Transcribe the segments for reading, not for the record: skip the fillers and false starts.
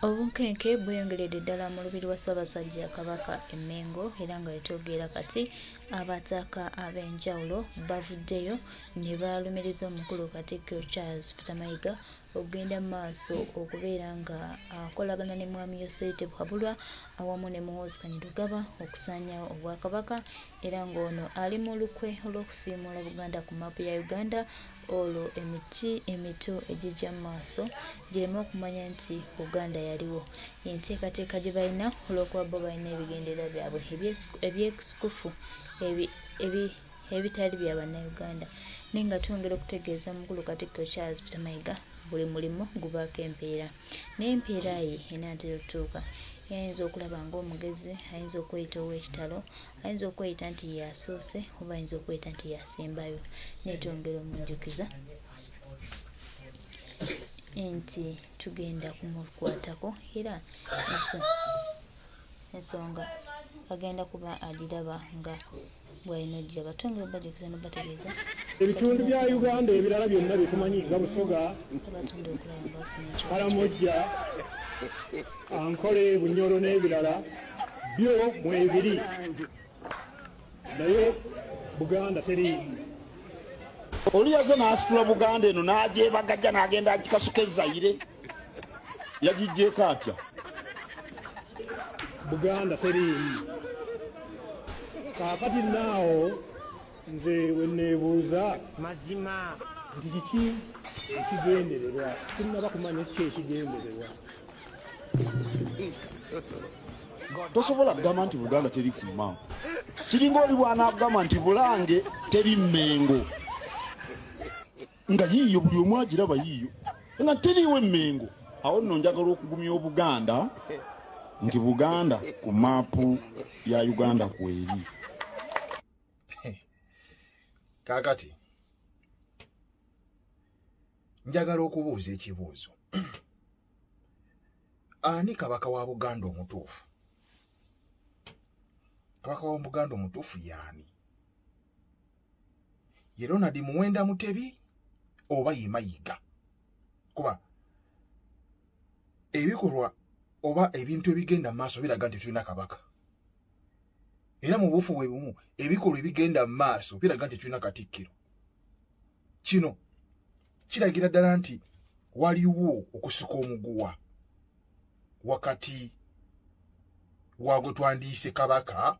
Obunkenke bweyongeredde ddala mu lubiri lwa Ssaabasajja Kabaka e Mengo era nga yetoogera kati abataka ab'enjawulo bavuddeyo ne balumiriza omukulu Katikkiro Charles Peter Mayiga okugenda mu maaso okubeera nga akolagana ne Mwami Yosente Buhabulwa awamu ne Muhoozi Kainerugaba okusaanyawo Obwakabaka era ng'ono ali mu lukwe olw'okusiimula Buganda ku maapu ya Uganda olwo emiti emito egijja mu maaso gireme okumanya nti Buganda yaliwo. Enteekateeka gye balina olw'okuba bo balina ebigendererwa byabwe ebyekufu ebitali bya bannayuganda naye nga twongera okutegeeza mukulu Katikkiro Charles Peter Mayiga buli mulimu gubaako empeera naye empeera ye enaatera okutuuka ayinza okulaba ng'omugezi ayinza okweyita ow'ekitalo ayinza okweyita nti yasoose oba ayinza okweyita nti yasembayo naye twongera omunjukiza nti tugenda kumukwatako era ensonga agenda kuba agiraba nga bw'alina ogiraba. Twongera obajukiza n'obategeeza ebitundu bya Uganda ebirala byonna bye tumanyi nga Busoga, abatunda okulaba nga bafuna ekyo Kalamojja, Ankole, Bunyoro n'ebirala byo mwebiri naye Buganda teriimu. Oli yaze n'asitula Buganda eno n'agyebagajja n'agenda agikasuka eZaire yagijjeeko atya? Buganda teriimu. Kaakati naawo nze wenneebuuza mazima nti kiki ekigendererwa, sinnaba kumanya ki ekigendererwa. Tosobola kugamba nti Buganda teri kuuma. Kiringa oli bw'anaagamba nti Bulange teri Mmengo. Nga yiiyo buli omu agiraba yiiyo. Nga teriiwo Mmengo. Awo nno njagala okugumya Obuganda nti Buganda ku maapu ya Uganda kweri. Kaakati njagala okubuuza ekibuuzo. Ani kabaka wa Buganda omutuufu? Kabaka wa Buganda omutuufu y'ani? Ye Ronald Muwenda Mutebi oba ye Mayiga? Kuba ebikolwa oba ebintu ebigenda mu maaso biraga nti tulina kabaka. Era mu bufu bwe bumu ebikolwa ebigenda mu maaso biraga nti tulina Katikkiro. Kino kiragira ddala nti waliwo okusuka omuguwa wakati wagwe twandiise kabaka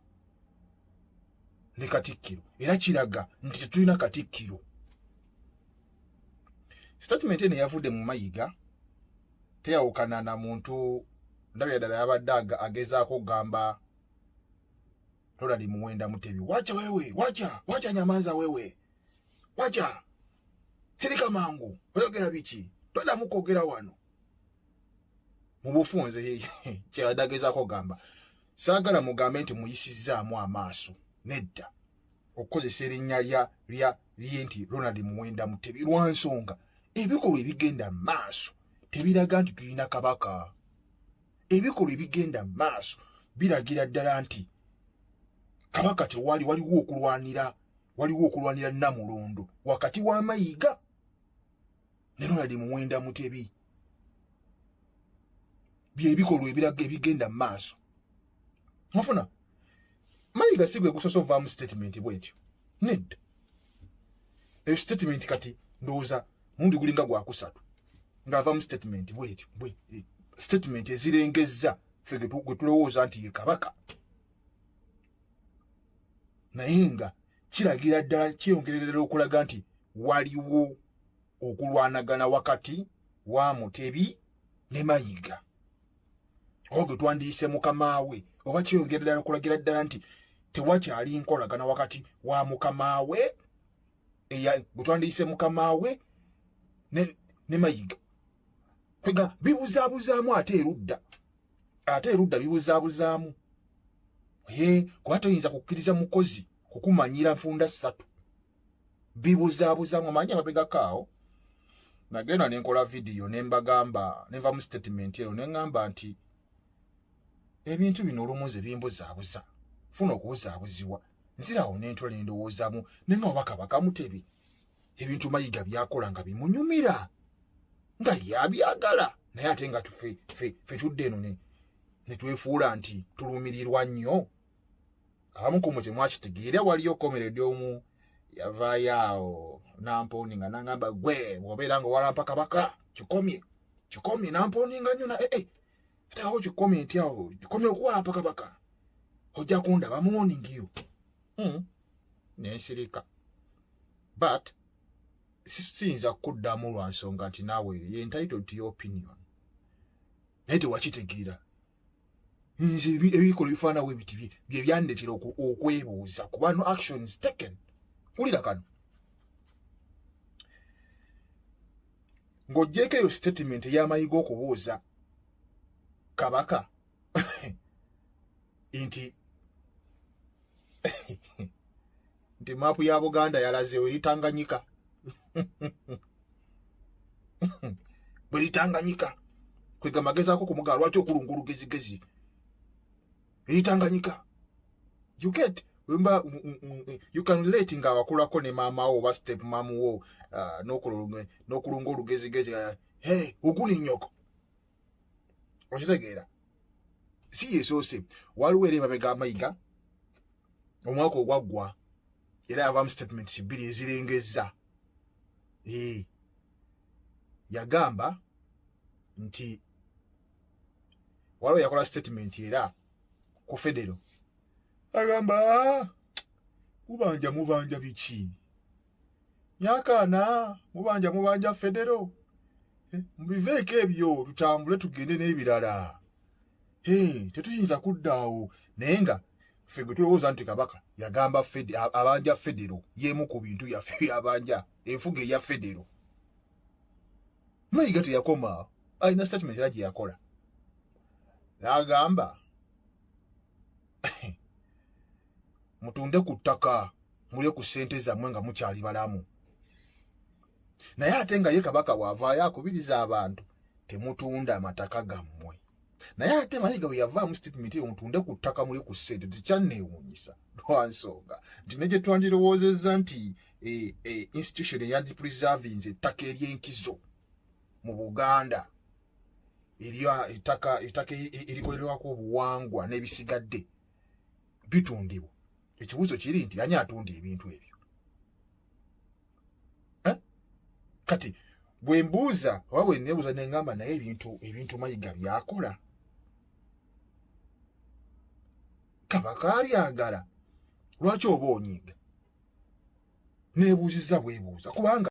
ne Katikkiro, era kiraga nti tetulina Katikkiro. Statement eno yavudde mu Mayiga teyawukana na muntu ndabya ddala yabadde agezaako okugamba Ronald Muwenda Mutebi, wacha wewe, wacha nyamaza wewe, wacha sirika mangu, oyogera biki, toddamu kwogera wano. Mu bufunze kyeyadagezaako okugamba, saagala mugambe nti muyisizzaamu amaaso, nedda okukozesa erinnya lye nti Ronald Muwenda Mutebi lwa nsonga ebikolwa ebigenda mu maaso tebiraga nti tulina kabaka. Ebikolwa ebigenda mu maaso biragira ddala nti kabaka tewali, waliwo okulwanira Namulondo wakati wa Mayiga ne Ronald Muwenda Mutebi. Byebikolwa ebiraga ebigenda mu maaso. Mufuna Mayiga si gwe gusoose ovaamu statement bwetyo, nedda. Eyo statement kati ndowooza mundi gulinga gwakusatu ng'avaamu statement bwetyo, statement ezirengezza ffe gwe tulowooza nti ye kabaka. Naye nga kiragira ddala kyeyongerera okulaga nti waliwo okulwanagana wakati wa Mutebi ne Mayiga oba gwe twandiise mukama we, oba kyeyongerera okulagira ddala nti tewakyali nkolagana wakati wa mukama we gwe twandiise mukama we ne Mayiga. Kwega bibuzaabuzaamu ate erudda bibuzaabuzaamu. Kuba toyinza kukkiriza mukozi kukumanyira nfunda ssatu. Bibuzaabuzaamu amanyi amabegakaawo. Nagenda ne nkola vidiyo ne mbagamba, ne nva mu statement eyo ne ngamba nti ebintu bino olumuze bimbuzaabuza, funa okubuzaabuzibwa. Nzirawo ne ntola endowoozaamu ne nga wabaka Kabaka Mutebi ebintu Mayiga byakola nga bimunyumira nga yabyagala naye ate nga ffe tudde eno ne twefuula nti tulumirirwa nnyo. Abamu ku mwe temwakitegeera. Waliyo komerede omu yavaayo awo Nampooni nga nangamba gwe bw'obeera nga walampa Kabaka kikomye Nampooni nga nnyo na ate awo kikomye nti awo kikomye okuwalampa Kabaka ojja kundaba morning you nensirika. But siyinza kuddamu lwa nsonga nti naawe ye entitled to your opinion, naye tewakitegeera. Nze ebikola bifaanawo ebiti bye byandetera okwebuuza kuba no actions taken. Wulira kano ng'oggyeko eyo statement ey'amayiga okubuuza Kabaka nti maapu ya Buganda yalaze eri Tanganyika. Bwe Tanganyika kwegamba gezaako kumugaa lwaki okulunga olugezigezi eri Tanganyika. You get remember you can relate nga wakulako ne maama wo oba step mamu wo n'okulunga olugezigezi oguni nnyoko okitegeera. Si yesoose waliwo eri emabega amayiga omwaka ogwaggwa era yavaamu statements bbiri ezirengezza. Yagamba nti waliwo yakola statement era ku Federo agamba mubanja biki nyakaana mubanja Federo mubiveeko ebyo tutambule tugende n'ebirala. Tetuyinza kuddaawo naye nga ffe gwe tulowooza nti Kabaka yagamba abanja Federo y'emu ku bintu yaffe byabanja enfuga eya Federo. Mayiga teyakoma alina statement era gye yakola n'agamba mutunde ku ttaka mulye ku ssente zammwe nga mukyali balamu. Naye ate nga ye Kabaka bw'avaayo akubiriza abantu temutunda amataka gammwe. Naye ate Mayiga bwe yavaamu statement eyo mutunde ku ttaka mulye ku ssente tekyanneewuunyisa lwa nsonga nti ne gye twandirowoozezza nti institution eyandipurisavinze ettaka ery'enkizo mu Buganda ettaka erikolerwako obuwangwa n'ebisigadde bitundibwa. Ekibuuzo kiri nti ani atunda ebintu ebyo? Kati bwe mbuuza oba bwe neebuuza ne ngamba naye ebintu Mayiga byakola Kabaka abyagala lwaki oba onyiiga? Neebuuzizza bwebuuza kubanga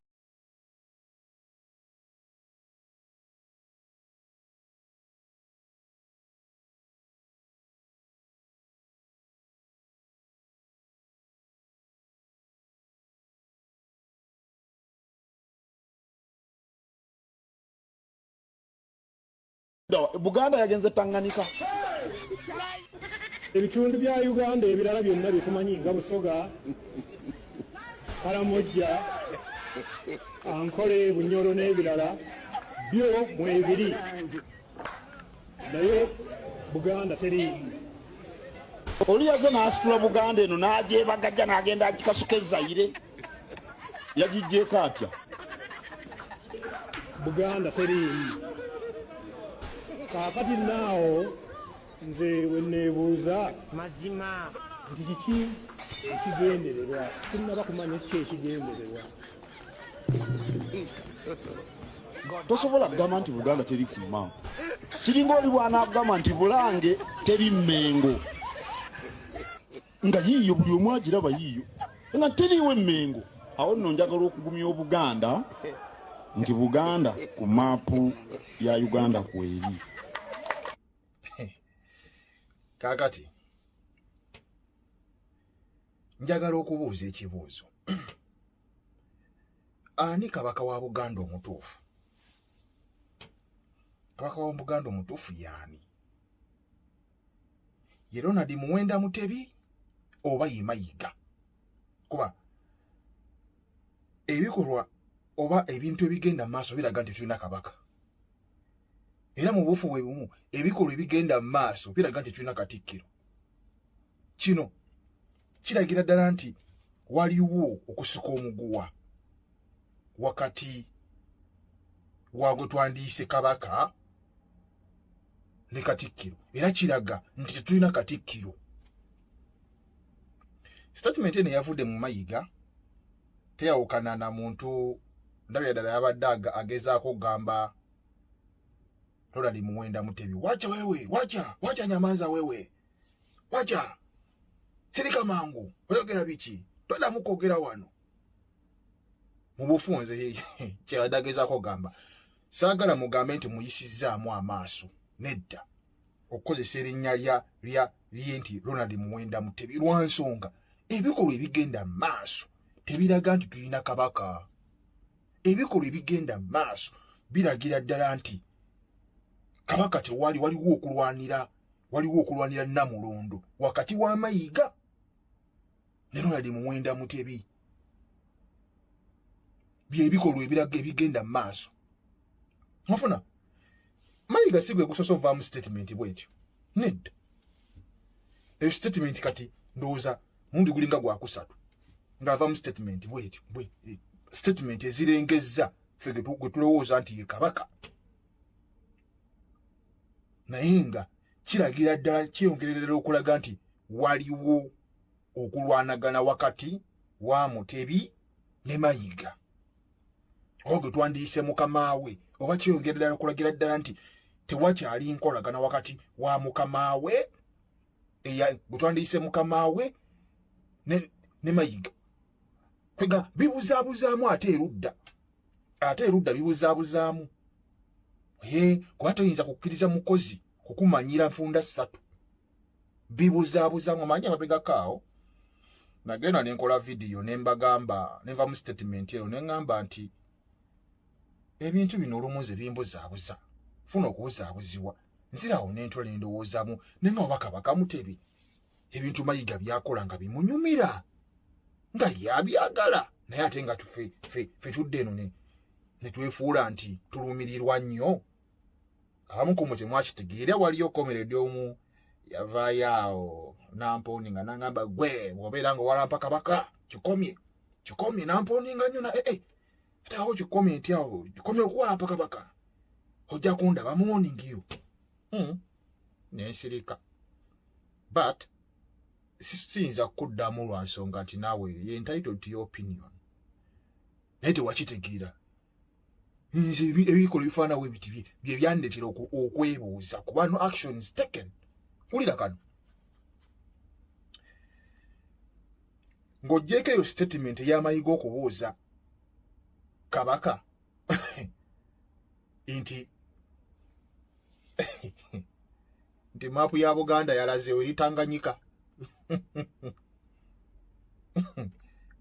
Buganda yagenze Tanganyika. Ebitundu bya Uganda ebirala byonna bitumanyi nga Busoga, Karamoja, Ankole, Bunyoro n'ebirala byo mwebiri. Naye Buganda teri. Oli yaze n'asitula Buganda eno n'agyebagajja n'agenda agikasuka Zaire. Yagijjeeko atya? Buganda teri. Kakati naawo nze weneebuuza mazima nti kiki ekigendererwa tunnaba kumanya ki ekigendererwa. Tosobola kugamba nti Buganda teri kuma. Kiringa oli bw'anaagamba nti Bulange teri Mmengo. Nga yiiyo buli omu agiraba yiiyo. Nga teriiwo Mmengo. Awo nno njagala okugumya Obuganda nti Buganda ku maapu ya Uganda kweri. Kakati njagala okubuuza ekibuuzo. Ani Kabaka wa Buganda omutuufu? Kabaka wa Buganda omutuufu y'ani? Ye Ronald Muwenda Mutebi oba ye Mayiga? Kuba ebikolwa oba ebintu ebigenda mu maaso biraga nti tulina Kabaka. Era mu bufu bwe bumu ebikolwa ebigenda mu maaso biraga nti tulina Katikkiro. Kino kiragira ddala nti waliwo okusuka omuguwa wakati wagwe twandiyise Kabaka ne Katikkiro era kiraga nti tetulina Katikkiro. Statement eno yavudde mu Mayiga teyawukana na muntu ndabya ddala yabadde agezaako kugamba Ronald Muwenda Mutebi, wacha wewe, wacha nyamanza wewe, wacha sirika mangu oyogera biki todamu kwogera wano. Mu bufunze kyeyadagezaako gamba saagala mugambe nti muyisizzaamu amaaso nedda okukozesa erinnya lye nti Ronald Muwenda Mutebi lwa nsonga ebikolwa ebigenda maaso tebiraga nti tulina Kabaka. Ebikolwa ebigenda maaso biragira ddala nti Kabaka tewali, waliwo okulwanira Namulondo wakati wa Mayiga ne Ronald Muwenda Mutebi. Byebikolwa ebiraga ebigenda maaso. Mufuna Mayiga sigwe gusosovaamu statement bwetyo nedda. Eyo statement kati ndowooza mundi gulinga gwakusatu ng'avaamu statement bwetyo statement ezirengezza ffe gwe tulowooza nti ye Kabaka. Naye nga kiragira ddala kyeyongerera okulaga nti waliwo okulwanagana wakati wa Mutebi ne Mayiga. Oba gwe twandiyise mukama we oba kyeyongerera okulagira ddala nti tewakyali nkolagana wakati wa mukama we gwe twandiyise mukama we ne Mayiga. Kwega bibuzaabuzaamu ate erudda bibuzaabuzaamu. Kuba toyinza kukkiriza mukozi kukumanyira nfunda ssatu. Bibuzaabuzaamu amanyi amabegakaawo. Nagenda ne nkola vidiyo ne mbagamba nenva mu statement eyo ne ngamba nti ebintu bino olumuze bimbuzaabuza. Funa okubuzaabuzibwa. Nzirawo n'entola endowoozaamu ne nga oba Kabaka Mutebi ebintu Mayiga byakola nga bimunyumira nga yabyagala naye ate nga ffe tudde eno ne twefuula nti tulumirirwa nnyo. Abamu ku muti mwakitegeera waliyo komerede omu yavaayo awo Nampooni nga nangamba gwe bw'obeera nga walampa Kabaka kikomye Nampooni nga nnyo ate awo kikomye nti awo kikomye okuwalampa Kabaka ojja kundaba muwoningiyo nensirika. But siyinza kuddamu lwa nsonga nti naawe ye entitled to your opinion naye tewakitegeera. Nze ebikola bifaanawo ebiti bye byandetera okwebuuza kuba no actions taken. Wulira kano ng'oggyeko eyo statement ey'Amayiga okubuuza Kabaka nti maapu ya Buganda yalazeewo eri Tanganyika.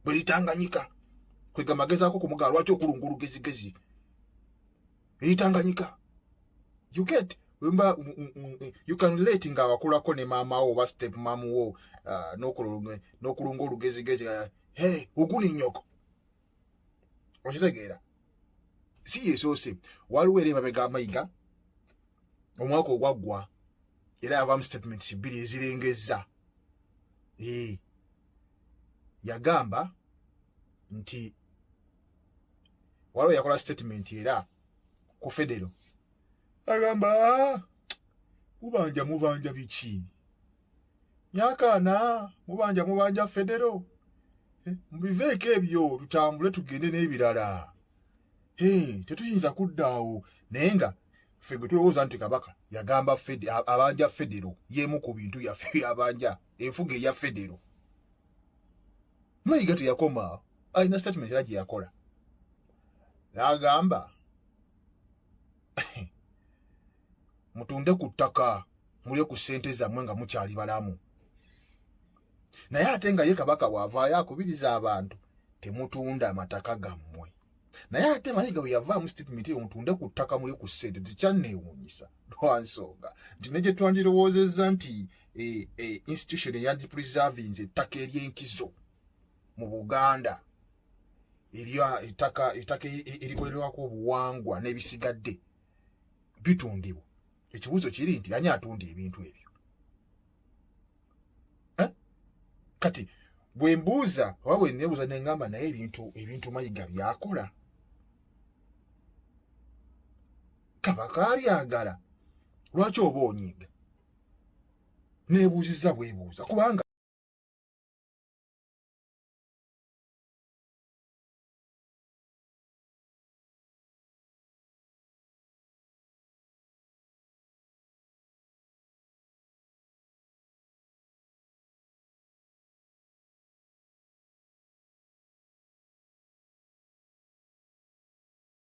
Bwe Tanganyika kwega magezaako kumugaa lwaki okulunga olugezigezi eri Tanganyika. You get remember you can relate nga wakulako ne maama wo oba step mamu wo n'okulunga olugezigezi oguni nnyoko okitegeera. Si yesoose waliwo era emabega Mayiga omwaka ogwaggwa era yavaamu statements bbiri ezirengezza. Yagamba nti waliwo yakola statement era ku Federo agamba mubanja biki nyakaana mubanja Federo mubiveeko ebyo tutambule tugende n'ebirala. Tetuyinza kuddaawo naye nga ffe gwe tulowooza nti Kabaka yagamba abanja Federo y'emu ku bintu yaffe byabanja enfuga eya Federo. Mayiga teyakoma alina statement era gye yakola n'agamba mutunde ku ttaka mulye ku ssente zammwe nga mukyali balamu. Naye ate nga ye Kabaka bw'avaayo akubiriza abantu temutunda amataka gammwe. Naye ate Mayiga bwe yavaamu statement eyo mutunde ku ttaka mulye ku ssente tekyanneewuunyisa lwa nsonga nti ne gye twandirowoozezza nti institution eyandi-preserving ettaka ery'enkizo mu Buganda ettaka erikolerwako obuwangwa n'ebisigadde bitundibwa. Ekibuuzo kiri nti ani atunda ebintu ebyo? Kati bwe mbuuza oba bwe neebuuza ne ngamba naye ebintu Mayiga byakola Kabaka abyagala lwaki oba onyiiga neebuuziza bwebuuza kubanga